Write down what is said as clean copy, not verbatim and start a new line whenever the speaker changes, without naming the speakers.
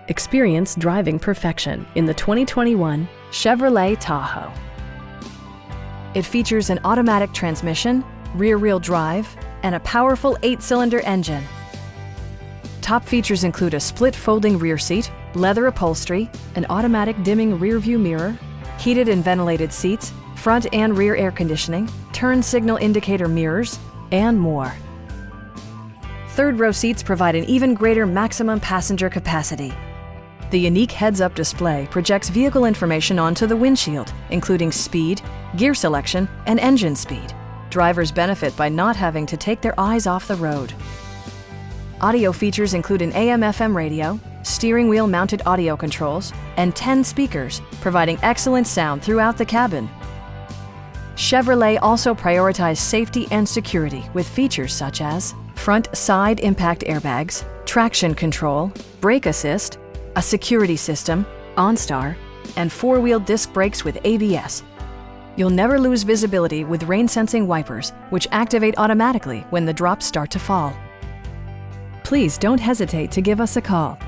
Experience driving perfection in the 2021 Chevrolet Tahoe. It features an automatic transmission, rear-wheel drive, and a powerful 8-cylinder engine. Top features include a split folding rear seat, leather upholstery, an automatic dimming rear-view mirror, heated and ventilated seats, front and rear air conditioning, turn signal indicator mirrors, and more. Third-row seats provide an even greater maximum passenger capacity. The unique heads-up display projects vehicle information onto the windshield, including speed, gear selection, and engine speed. Drivers benefit by not having to take their eyes off the road. Audio features include an AM/FM radio, steering wheel mounted audio controls, and 10 speakers, providing excellent sound throughout the cabin. Chevrolet also prioritized safety and security with features such as front side impact airbags, traction control, brake assist, a security system, OnStar, and 4-wheel disc brakes with ABS. You'll never lose visibility with rain-sensing wipers, which activate automatically when the drops start to fall. Please don't hesitate to give us a call.